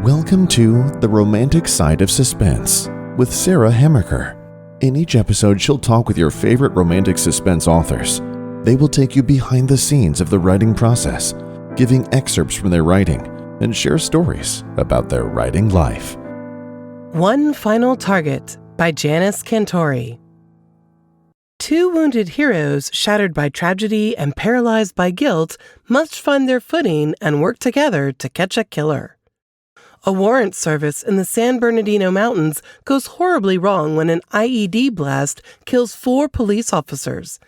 Welcome to The Romantic Side of Suspense with Sarah Hemmerker. In each episode, she'll talk with your favorite romantic suspense authors. They will take you behind the scenes of the writing process, giving excerpts from their writing, and share stories about their writing life. One Final Target by Janice Cantore. Two wounded heroes, shattered by tragedy and paralyzed by guilt, must find their footing and work together to catch a killer. A warrant service in the San Bernardino Mountains goes horribly wrong when an IED blast kills 4 police officers.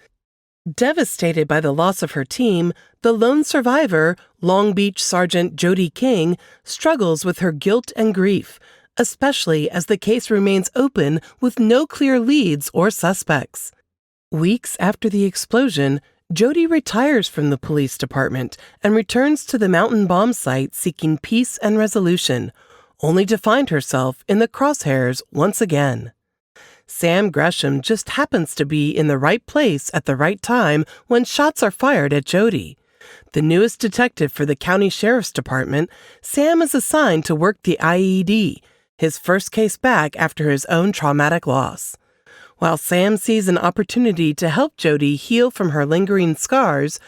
Devastated by the loss of her team, the lone survivor, Long Beach Sergeant Jody King, struggles with her guilt and grief, especially as the case remains open with no clear leads or suspects. Weeks after the explosion, Jody retires from the police department and returns to the mountain bomb site seeking peace and resolution, only to find herself in the crosshairs once again. Sam Gresham just happens to be in the right place at the right time when shots are fired at Jody. The newest detective for the county sheriff's department, Sam is assigned to work the IED, his first case back after his own traumatic loss. While Sam sees an opportunity to help Jody heal from her lingering scars,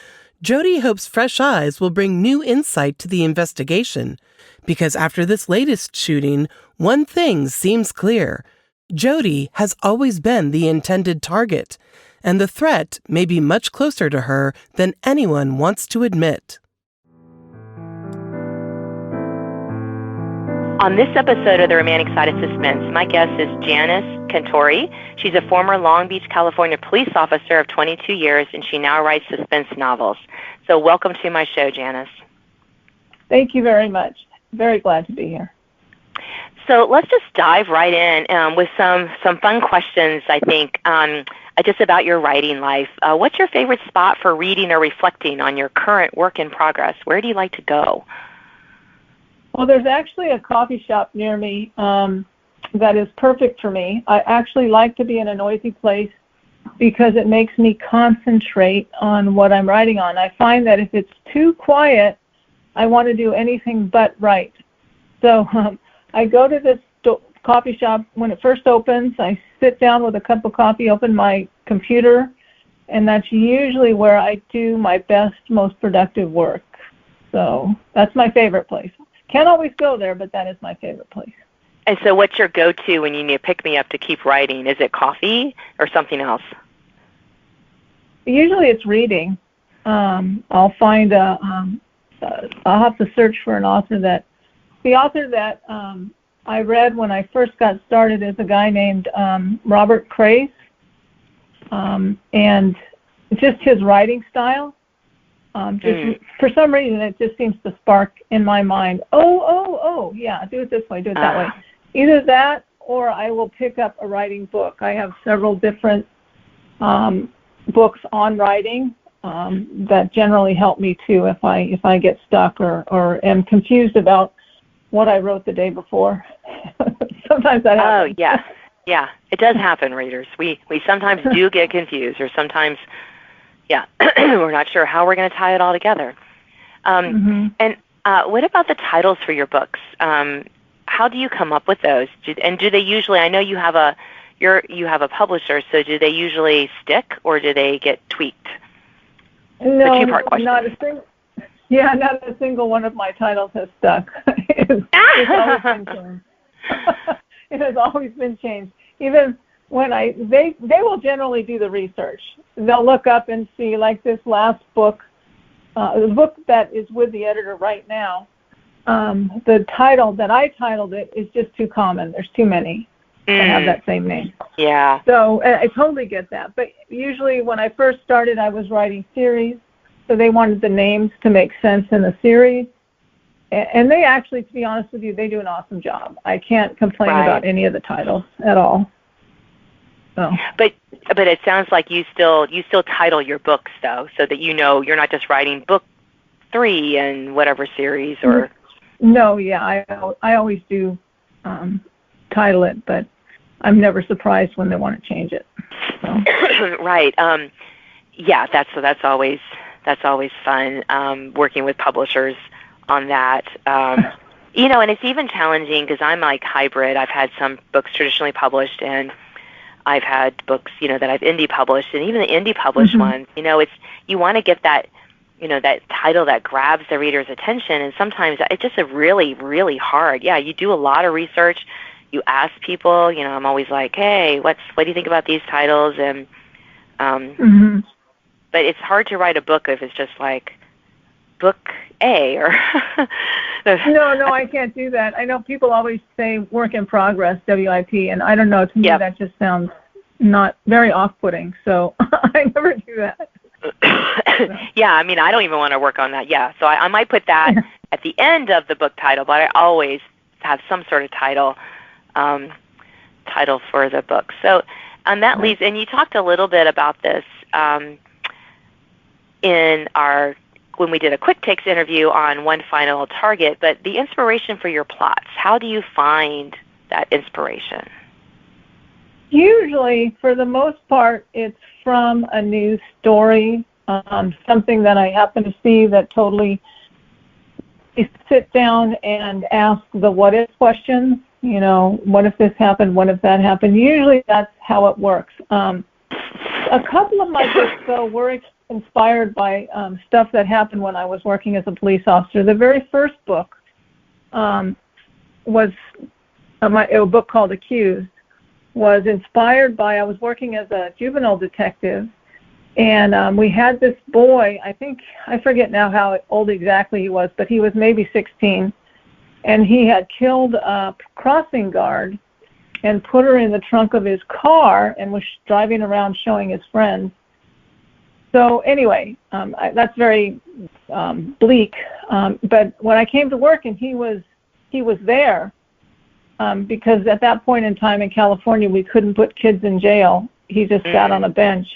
Jody hopes fresh eyes will bring new insight to the investigation. Because after this latest shooting, one thing seems clear. Jody has always been the intended target, and the threat may be much closer to her than anyone wants to admit. On this episode of The Romantic Side of Suspense, my guest is Janice Cantore. She's a former Long Beach, California police officer of 22 years, and she now writes suspense novels. So welcome to my show, Janice. Thank you very much. Very glad to be here. So let's just dive right in with some fun questions, I think, just about your writing life. What's your favorite spot for reading or reflecting on your current work in progress? Where do you like to go? Well, there's actually a coffee shop near me that is perfect for me. I actually like to be in a noisy place because it makes me concentrate on what I'm writing on. I find that if it's too quiet, I want to do anything but write. So I go to this coffee shop when it first opens. I sit down with a cup of coffee, open my computer, and that's usually where I do my best, most productive work. So that's my favorite place. Can't always go there, but that is my favorite place. And so what's your go-to when you need to pick me up to keep writing? Is it coffee or something else? Usually it's reading. I'll find I'll have to search for an author that, the author that I read when I first got started is a guy named Robert Craze, and just his writing style. For some reason, it just seems to spark in my mind, yeah, do it this way, do it that way. Either that, or I will pick up a writing book. I have several different books on writing that generally help me too if I get stuck or am confused about what I wrote the day before. Sometimes that happens. Oh, yeah, it does happen, readers. We sometimes do get confused, or sometimes. Yeah, we're not sure how we're going to tie it all together. And what about the titles for your books? How do you come up with those? And do they usually? I know you have a publisher, so do they usually stick or do they get tweaked? No, a two-part question. Not a single one of my titles has stuck. It's always been changed. It has always been changed. Even when they will generally do the research. They'll look up and see, like this last book, the book that is with the editor right now, the title that I titled it is just too common. There's too many that have that same name. Yeah. So I totally get that. But usually when I first started, I was writing series, so they wanted the names to make sense in the series. And they actually, to be honest with you, they do an awesome job. I can't complain about any of the titles at all. So. But it sounds like you still title your books though, so that you know you're not just writing book 3 in whatever series or. No, yeah, I always do title it, but I'm never surprised when they want to change it. So. Right. Yeah, that's always fun working with publishers on that. And it's even challenging because I'm like hybrid. I've had some books traditionally published, and I've had books, that I've indie published, and even the indie published ones, it's, you want to get that, that title that grabs the reader's attention, and sometimes it's just a really, really hard. Yeah, you do a lot of research. You ask people, I'm always like, hey, what do you think about these titles? And but it's hard to write a book if it's just like book A or No, I can't do that. I know people always say work in progress, WIP, and I don't know, to me that just sounds not very off-putting, so I never do that. Yeah, I mean, I don't even want to work on that. Yeah, so I might put that at the end of the book title, but I always have some sort of title for the book. So that leads, and you talked a little bit about this when we did a Quick Takes interview on One Final Target, but the inspiration for your plots, how do you find that inspiration? Usually, for the most part, it's from a news story, something that I happen to see that totally sit down and ask the what-if questions. What if this happened? What if that happened? Usually that's how it works. A couple of my books, though, were inspired by stuff that happened when I was working as a police officer. The very first book was a book called Accused, was inspired by, I was working as a juvenile detective, and we had this boy, I forget now how old exactly he was, but he was maybe 16, and he had killed a crossing guard and put her in the trunk of his car and was driving around showing his friends. So anyway, that's very bleak. But when I came to work and he was there, because at that point in time in California we couldn't put kids in jail. He just sat on a bench.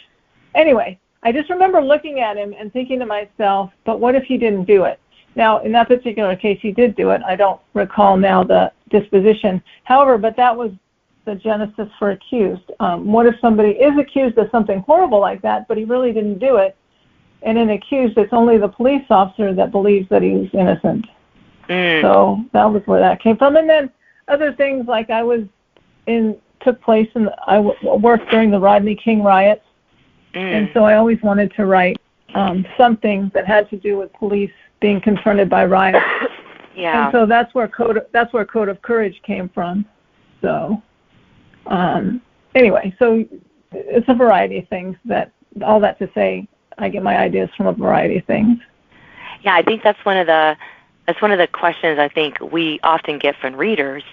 Anyway, I just remember looking at him and thinking to myself, but what if he didn't do it? Now, in that particular case, he did do it. I don't recall now the disposition. However, but that was the genesis for Accused. What if somebody is accused of something horrible like that, but he really didn't do it? And in Accused, it's only the police officer that believes that he's innocent. So that was where that came from. And then other things like I worked during the Rodney King riots, and so I always wanted to write something that had to do with police being confronted by riots. Yeah. And so that's where Code of Courage came from. So. Anyway, so it's a variety of things. All that to say, I get my ideas from a variety of things. Yeah, I think that's one of the questions I think we often get from readers.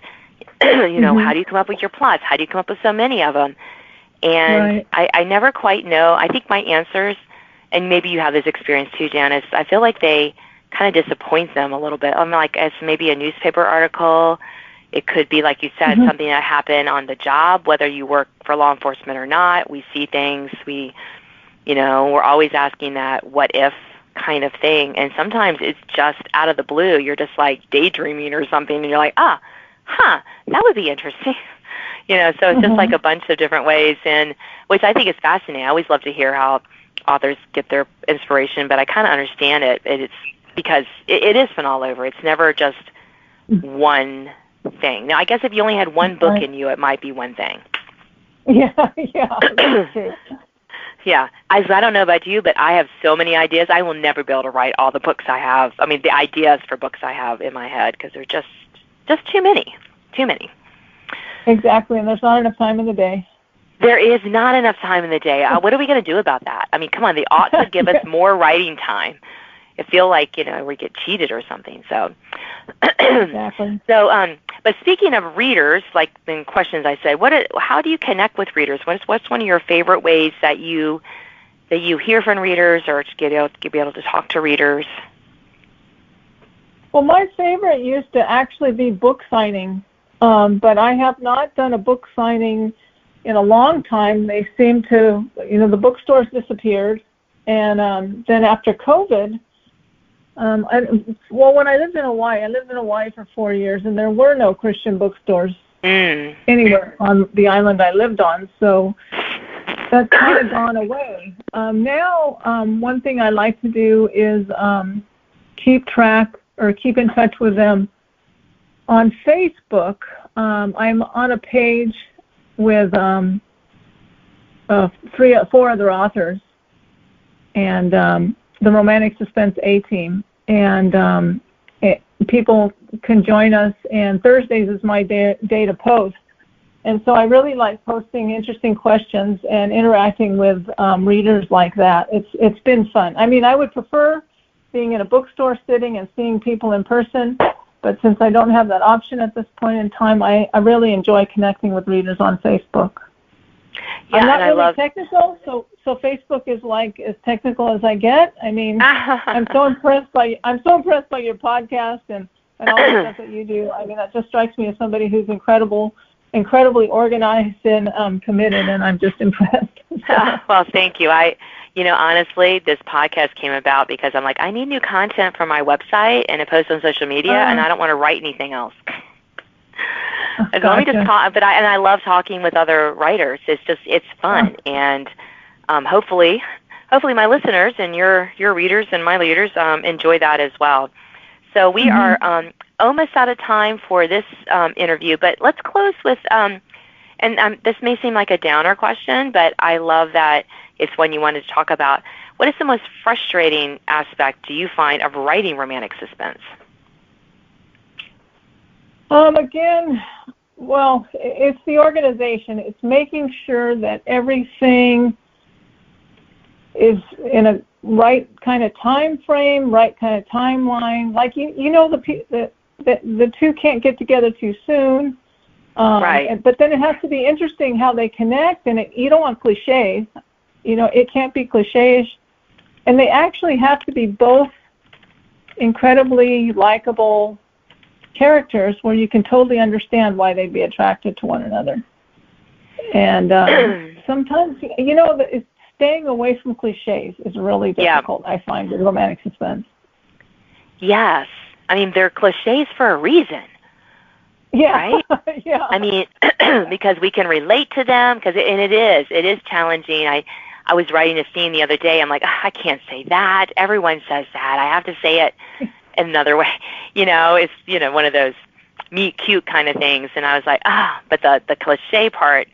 How do you come up with your plots? How do you come up with so many of them? And I never quite know. I think my answers, and maybe you have this experience too, Janice, I feel like they kind of disappoint them a little bit. I'm like, as maybe a newspaper article. It could be, like you said, something that happened on the job, whether you work for law enforcement or not. We see things. We're always asking that what if kind of thing. And sometimes it's just out of the blue. You're just like daydreaming or something, and you're like, that would be interesting. So it's just like a bunch of different ways, and which I think is fascinating. I always love to hear how authors get their inspiration, but I kind of understand it. It's because it is from all over. It's never just one thing. Now, I guess if you only had one book in you, it might be one thing. Yeah, that's true. Yeah, I don't know about you, but I have so many ideas. I will never be able to write all the books I have. I mean, the ideas for books I have in my head, because they're just too many. Too many. Exactly, and there's not enough time in the day. There is not enough time in the day. What are we going to do about that? I mean, come on, they ought to give us more writing time. I feel like, we get cheated or something. So, exactly. So, but speaking of readers, like in questions I said, how do you connect with readers? What's one of your favorite ways that you hear from readers or to be able to talk to readers? Well, my favorite used to actually be book signing, but I have not done a book signing in a long time. They seem to, the bookstores disappeared, and then after COVID. When I lived in Hawaii, for 4 years, and there were no Christian bookstores anywhere on the island I lived on, so that's kind of gone away. Now, one thing I like to do is keep in touch with them on Facebook, I'm on a page with 4 other authors, and the Romantic Suspense A-Team, and people can join us, and Thursdays is my day to post. And so I really like posting interesting questions and interacting with readers like that. It's been fun. I mean, I would prefer being in a bookstore sitting and seeing people in person, but since I don't have that option at this point in time, I really enjoy connecting with readers on Facebook. Yeah, I'm not and really technical, so Facebook is like as technical as I get. I mean, I'm so impressed by your podcast and all the stuff that you do. I mean, that just strikes me as somebody who's incredibly organized and committed, and I'm just impressed. Well, thank you. Honestly, this podcast came about because I'm like, I need new content for my website and to post on social media, and I don't want to write anything else. Gotcha. Let me just talk, I love talking with other writers. It's fun, and hopefully my listeners and your readers and my readers enjoy that as well. So we are almost out of time for this interview, but let's close with, this may seem like a downer question, but I love that it's one you wanted to talk about. What is the most frustrating aspect do you find of writing romantic suspense? Again, well, it's the organization. It's making sure that everything is in a right kind of time frame, right kind of timeline. Like the two can't get together too soon. Right. But then it has to be interesting how they connect, and you don't want cliches. It can't be cliches, and they actually have to be both incredibly likable characters where you can totally understand why they'd be attracted to one another. And sometimes, staying away from cliches is really difficult, I find, with romantic suspense. Yes. I mean, they're cliches for a reason. Yeah. Right? Yeah. I mean, because we can relate to them, it is challenging. I was writing a scene the other day. I'm like, I can't say that. Everyone says that. I have to say it another way. It's, one of those meet cute kind of things. And I was like, but the cliche part,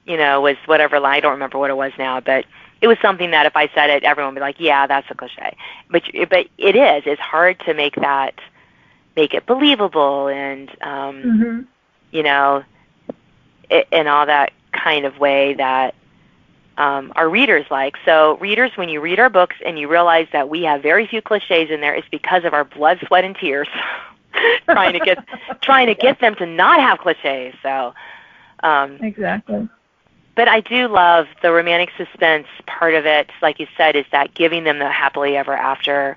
was whatever line. I don't remember what it was now, but it was something that if I said it, everyone would be like, yeah, that's a cliche. But it's hard to make it believable and, in all that kind of way that our readers like. So readers, when you read our books and you realize that we have very few cliches in there, it's because of our blood, sweat, and tears trying to get them to not have cliches. So exactly. But I do love the romantic suspense part of it, like you said, is that giving them the happily ever after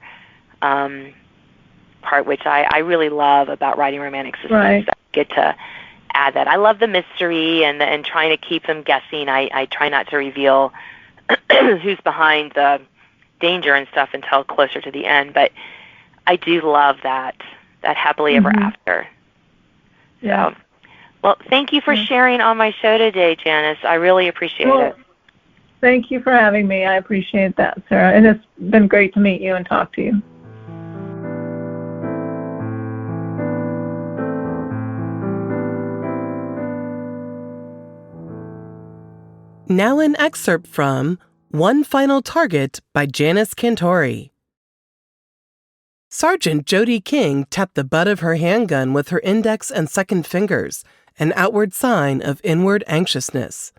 part, which I really love about writing romantic suspense. Right. I get to add that. I love the mystery and trying to keep them guessing. I try not to reveal who's behind the danger and stuff until closer to the end, but I do love that happily ever after. Yeah. So, well, thank you for sharing on my show today, Janice. I really appreciate it. Thank you for having me. I appreciate that, Sarah. And it's been great to meet you and talk to you. Now an excerpt from One Final Target by Janice Cantore. Sergeant Jody King tapped the butt of her handgun with her index and second fingers, an outward sign of inward anxiousness.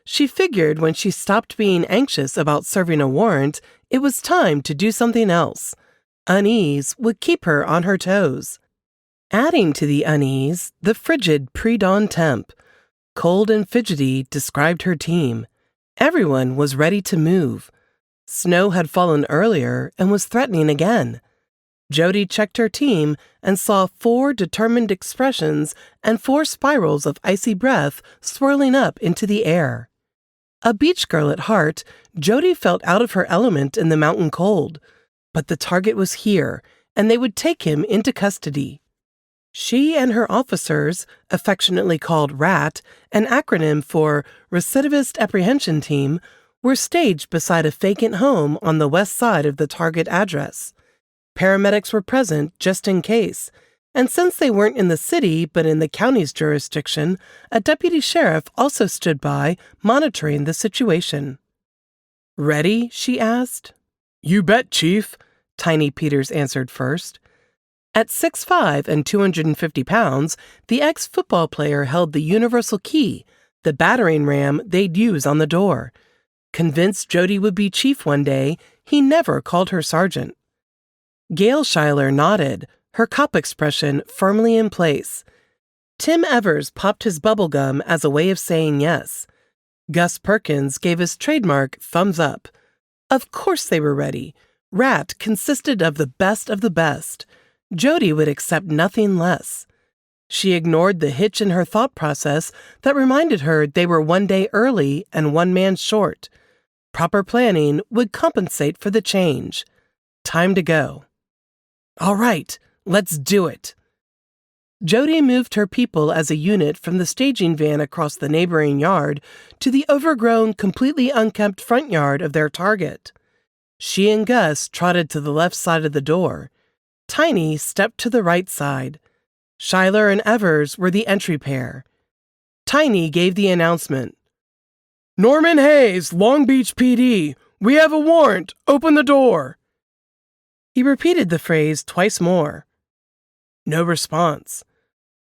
She figured when she stopped being anxious about serving a warrant, it was time to do something else. Unease would keep her on her toes. Adding to the unease, the frigid pre-dawn temp. Cold and fidgety described her team. Everyone was ready to move. Snow had fallen earlier and was threatening again. Jody checked her team and saw 4 determined expressions and 4 spirals of icy breath swirling up into the air. A beach girl at heart, Jody felt out of her element in the mountain cold. But the target was here, and they would take him into custody. She and her officers, affectionately called RAT, an acronym for Recidivist Apprehension Team, were staged beside a vacant home on the west side of the target address. Paramedics were present just in case, and since they weren't in the city but in the county's jurisdiction, a deputy sheriff also stood by, monitoring the situation. "Ready?" she asked. "You bet, Chief," Tiny Peters answered first. At 6'5" and 250 pounds, the ex-football player held the universal key, the battering ram they'd use on the door. Convinced Jody would be chief one day, he never called her sergeant. Gail Schuyler nodded, her cop expression firmly in place. Tim Evers popped his bubble gum as a way of saying yes. Gus Perkins gave his trademark thumbs up. Of course they were ready. Rat consisted of the best of the best. Jody would accept nothing less. She ignored the hitch in her thought process that reminded her they were one day early and one man short. Proper planning would compensate for the change. Time to go. All right, let's do it. Jody moved her people as a unit from the staging van across the neighboring yard to the overgrown, completely unkempt front yard of their target. She and Gus trotted to the left side of the door. Tiny stepped to the right side. Schuyler and Evers were the entry pair. Tiny gave the announcement. "Norman Hayes, Long Beach PD. We have a warrant. Open the door." He repeated the phrase twice more. No response.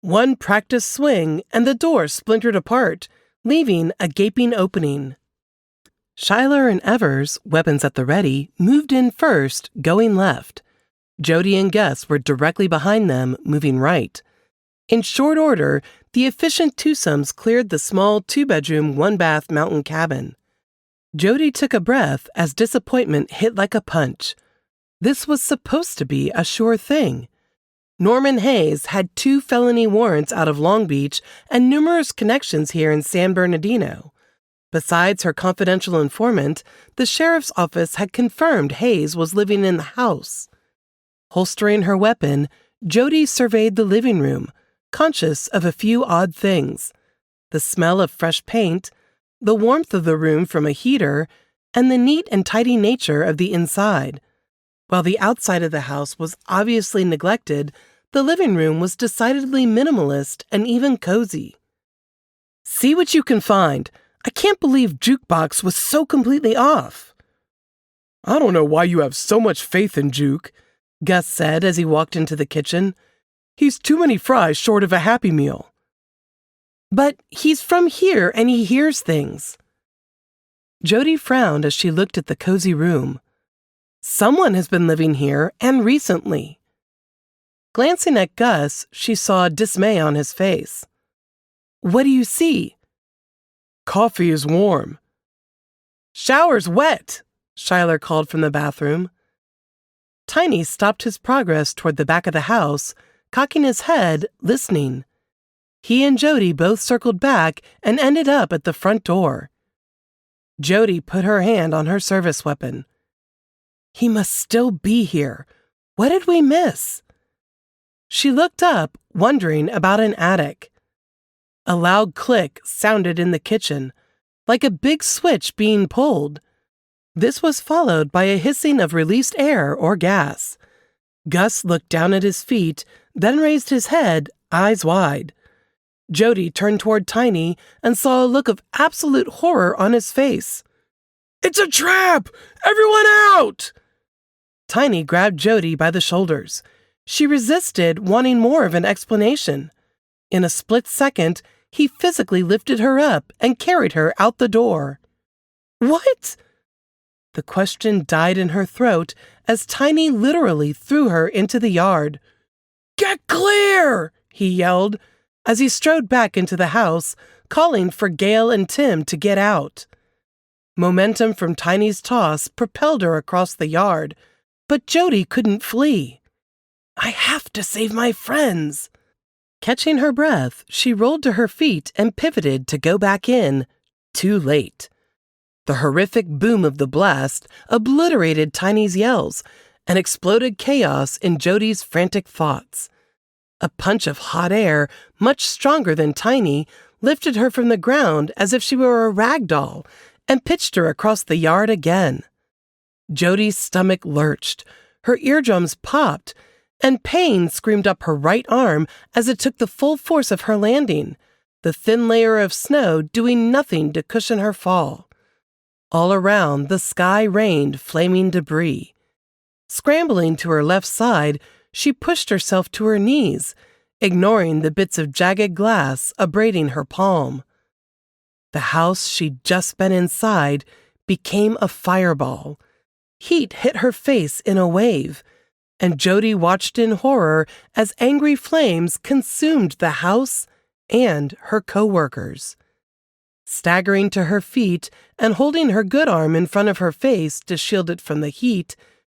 One practice swing and the door splintered apart, leaving a gaping opening. Schuyler and Evers, weapons at the ready, moved in first, going left. Jody and Gus were directly behind them, moving right. In short order, the efficient twosomes cleared the small 2-bedroom, 1-bath mountain cabin. Jody took a breath as disappointment hit like a punch. This was supposed to be a sure thing. Norman Hayes had 2 felony warrants out of Long Beach and numerous connections here in San Bernardino. Besides her confidential informant, the sheriff's office had confirmed Hayes was living in the house. Holstering her weapon, Jody surveyed the living room, conscious of a few odd things. The smell of fresh paint, the warmth of the room from a heater, and the neat and tidy nature of the inside. While the outside of the house was obviously neglected, the living room was decidedly minimalist and even cozy. "See what you can find. I can't believe Jukebox was so completely off." "I don't know why you have so much faith in Juke," Gus said as he walked into the kitchen. "He's too many fries short of a Happy Meal." "But he's from here and he hears things." Jody frowned as she looked at the cozy room. Someone has been living here, and recently. Glancing at Gus, she saw dismay on his face. "What do you see?" "Coffee is warm." "Shower's wet," Schuyler called from the bathroom. Tiny stopped his progress toward the back of the house, cocking his head, listening. He and Jody both circled back and ended up at the front door. Jody put her hand on her service weapon. "He must still be here. What did we miss?" She looked up, wondering about an attic. A loud click sounded in the kitchen, like a big switch being pulled. This was followed by a hissing of released air or gas. Gus looked down at his feet, then raised his head, eyes wide. Jody turned toward Tiny and saw a look of absolute horror on his face. "It's a trap! Everyone out!" Tiny grabbed Jody by the shoulders. She resisted, wanting more of an explanation. In a split second, he physically lifted her up and carried her out the door. "What?" The question died in her throat as Tiny literally threw her into the yard. "Get clear!" he yelled as he strode back into the house, calling for Gail and Tim to get out. Momentum from Tiny's toss propelled her across the yard, but Jody couldn't flee. "I have to save my friends." Catching her breath, she rolled to her feet and pivoted to go back in. Too late. The horrific boom of the blast obliterated Tiny's yells and exploded chaos in Jody's frantic thoughts. A punch of hot air, much stronger than Tiny, lifted her from the ground as if she were a rag doll and pitched her across the yard again. Jody's stomach lurched, her eardrums popped, and pain screamed up her right arm as it took the full force of her landing, the thin layer of snow doing nothing to cushion her fall. All around, the sky rained flaming debris. Scrambling to her left side, she pushed herself to her knees, ignoring the bits of jagged glass abrading her palm. The house she'd just been inside became a fireball. Heat hit her face in a wave, and Jody watched in horror as angry flames consumed the house and her co-workers. Staggering to her feet and holding her good arm in front of her face to shield it from the heat,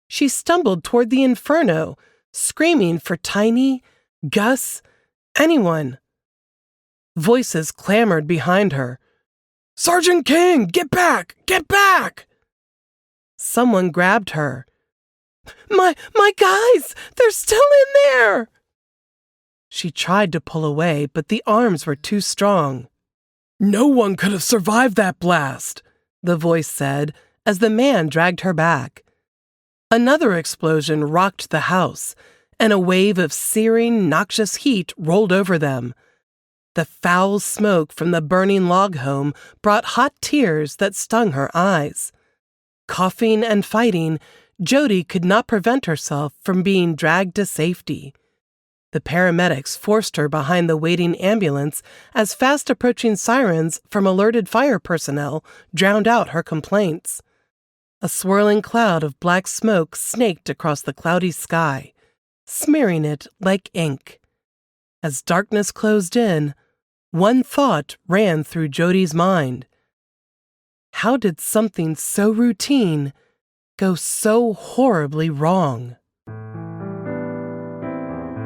she stumbled toward the inferno, screaming for Tiny, Gus, anyone. Voices clamored behind her. "Sergeant King, get back! Get back!" Someone grabbed her. My guys! They're still in there!" She tried to pull away, but the arms were too strong. "No one could have survived that blast," the voice said as the man dragged her back. Another explosion rocked the house, and a wave of searing, noxious heat rolled over them. The foul smoke from the burning log home brought hot tears that stung her eyes. Coughing and fighting, Jody could not prevent herself from being dragged to safety. The paramedics forced her behind the waiting ambulance as fast-approaching sirens from alerted fire personnel drowned out her complaints. A swirling cloud of black smoke snaked across the cloudy sky, smearing it like ink. As darkness closed in, one thought ran through Jody's mind. How did something so routine go so horribly wrong?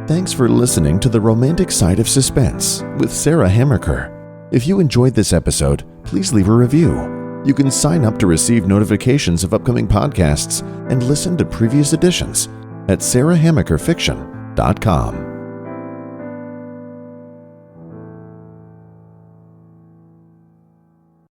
Thanks for listening to The Romantic Side of Suspense with Sarah Hammaker. If you enjoyed this episode, please leave a review. You can sign up to receive notifications of upcoming podcasts and listen to previous editions at sarahhammakerfiction.com.